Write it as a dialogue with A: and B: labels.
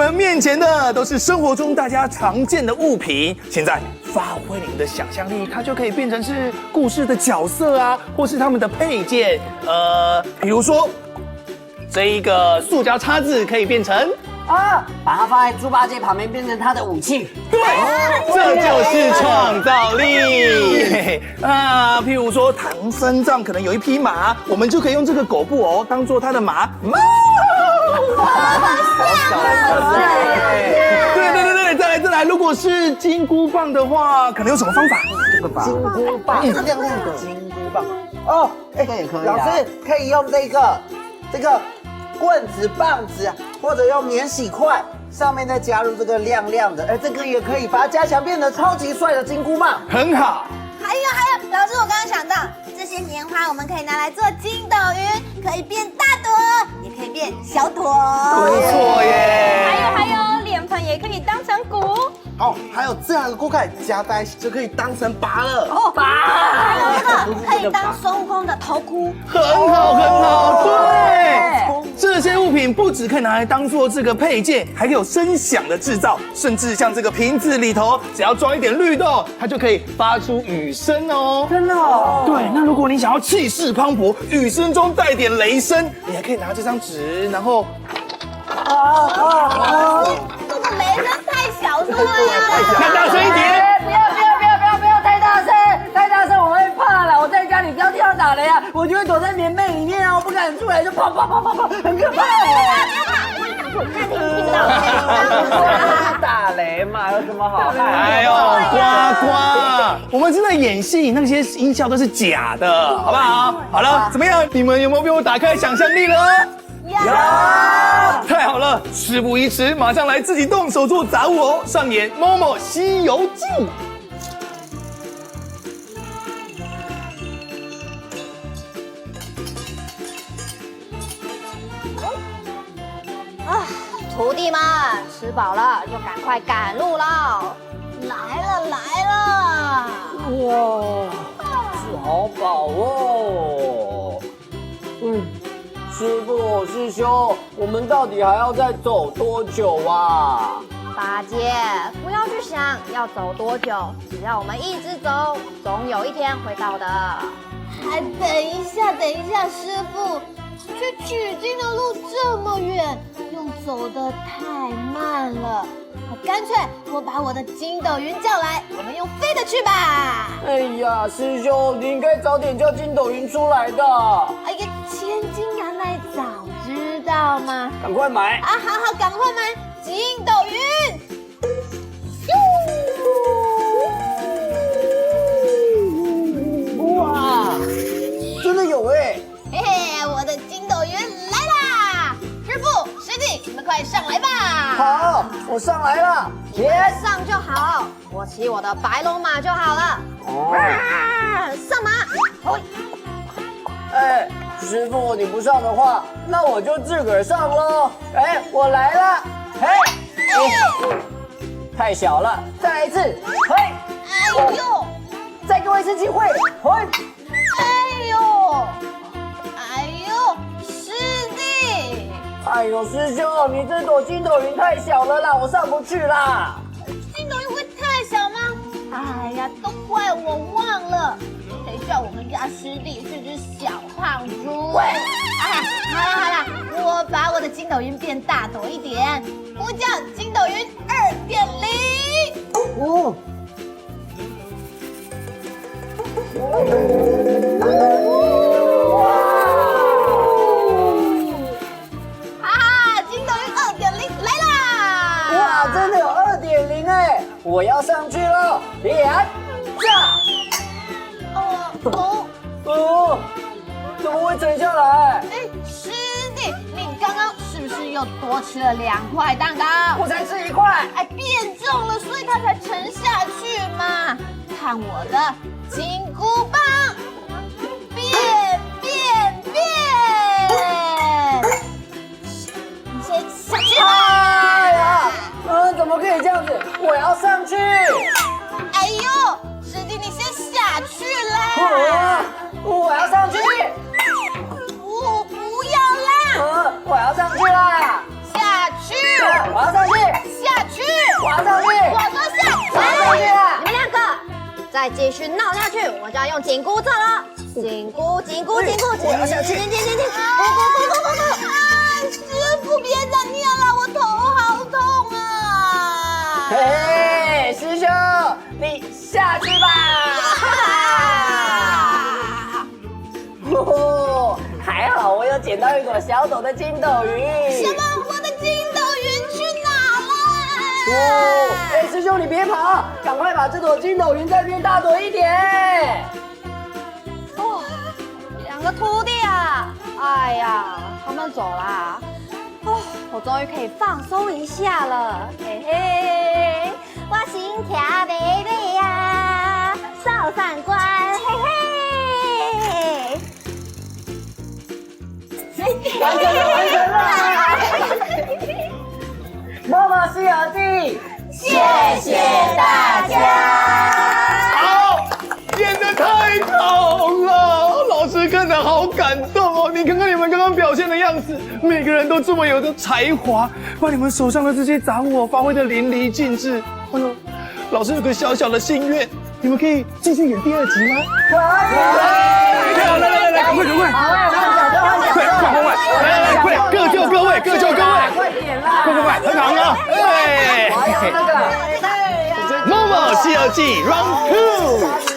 A: 们面前的都是生活中大家常见的物品，现在发挥你们的想象力，它就可以变成是故事的角色啊，或是他们的配件。比如说这一个塑胶叉子可以变成。
B: 把它放在猪八戒旁边，变成他的武器。
A: 对，这就是创造力。譬如说唐三藏可能有一匹马，我们就可以用这个狗布当做他的马。对，再来，如果是金箍棒的话，可能有什么方法？
B: 这个吧，金箍棒，亮亮的金箍棒。这个也可以。老师可以用这个棍子、棒子，或者用免洗块，上面再加入这个亮亮的，这个也可以把它加强，变得超级帅的金箍棒。
A: 很好。
C: 还有，老师，我刚刚想到，这些年花我们可以拿来做筋斗云，可以变大朵，也可以变小朵。
A: 不错耶。
C: 还有，脸盆也可以当成鼓。
B: 还有这样的锅盖加在一起就可以当成拔了。
C: 还有这个可以当孙悟空的头箍。
A: 很好，对。这些物品不只可以拿来当做这个配件，还可以有声响的制造，甚至像这个瓶子里头，只要装一点绿豆，它就可以发出雨声哦。
B: 真的哦。
A: 对，那如果你想要气势磅礴，雨声中带点雷声，你还可以拿这张纸，然后。
C: 这个雷声太小声了呀！
A: 再大声一点！
B: 不要太大声，太大声我会怕了。我在家里只要听到打雷啊，我就会躲在棉被里面啊，我不敢出来，就跑，很可怕。打雷嘛，有什么好害？
A: 哎呦，呱，我们是在演戏，那些音效都是假的，好不好？好了，怎么样？你们有没有被我打开想象力了？
C: 有。
A: 太好了，事不宜迟，马上来自己动手做杂物哦！上演《某某西游记》。
C: 徒弟们吃饱了就赶快赶路喽！来了！
B: 哇，吃好饱哦。师父、师兄，我们到底还要再走多久啊？
C: 八戒，不要去想要走多久，只要我们一直走，总有一天会到的。等一下，师父，去取经的路这么远，又走得太慢了。干脆我把我的筋斗云叫来，我们用飞的去吧。
B: 哎呀，师兄，你应该早点叫筋斗云出来的。
C: 哎呀，千金难买早知道吗？
B: 赶快买！
C: 好，赶快买筋斗云。
B: 哇，真的有哎！
C: 嘿嘿，我的筋斗云来啦！师父、师弟，你们快上来吧！
B: 好，我上来了。
C: 上就好，我骑我的白龙马就好了。上马！
B: 师父，你不上的话，那我就自个儿上喽。我来了。太小了，再来一次。
C: 哎呦！
B: 再给我一次机会。
C: 哎呦，师弟！
B: 哎呦，师兄，你这朵筋斗云太小了啦，我上不去啦。
C: 筋斗云会太小吗？哎呀，都怪我忘了，谁叫我们家师弟是只小胖猪。好啦，我把我的筋斗云变大朵一点，呼叫筋斗云2.0。筋斗云2.0来啦！
B: 哇，真的有2.0哎！我要上去喽！怎么会沉下来？
C: 师弟，你刚刚是不是又多吃了2块蛋糕？
B: 我才吃1块。
C: 变重了，所以它才沉下去嘛。看我的金箍棒，变！你先下去吧。
B: 哎呀，怎么可以这样子？我要上去。
C: 哎呦，师弟，你先下去啦。
B: 我要上去。
C: 不要啦。
B: 我要上去啦。
C: 下去。
B: 我要上去。
C: 再继续闹下去，我就要用紧箍咒了。紧箍，紧箍，紧箍，紧，紧，师傅别再念了，我头好痛啊！
D: 嘿，师兄，你下去吧。哦，还好我有捡到一朵小朵的筋斗云。
C: 什么？我的筋斗云去哪了？
D: 哦，哎，师兄你别跑，赶快把这朵筋斗云再变大朵一点。
C: 哦，两个徒弟啊！哎呀，他们走啦。哦，我终于可以放松一下了。嘿嘿，我心跳美美呀，少三关，嘿嘿。
D: 完成了，完成了！妈妈西游记，
C: 谢谢大家。
A: 好，演得太好了，老师看得好感动哦。你看看你们刚刚表现的样子，每个人都这么有的才华，把你们手上的这些杂物发挥得淋漓尽致。哎呦，老师有个小小的心愿，你们可以继续演第2集吗？太好了，来，赶快，快，各就各位，各就各位，
D: 快点啦！
A: 快，很好了，哎，
D: 我要这个。
A: 《某某西游记》Round 2。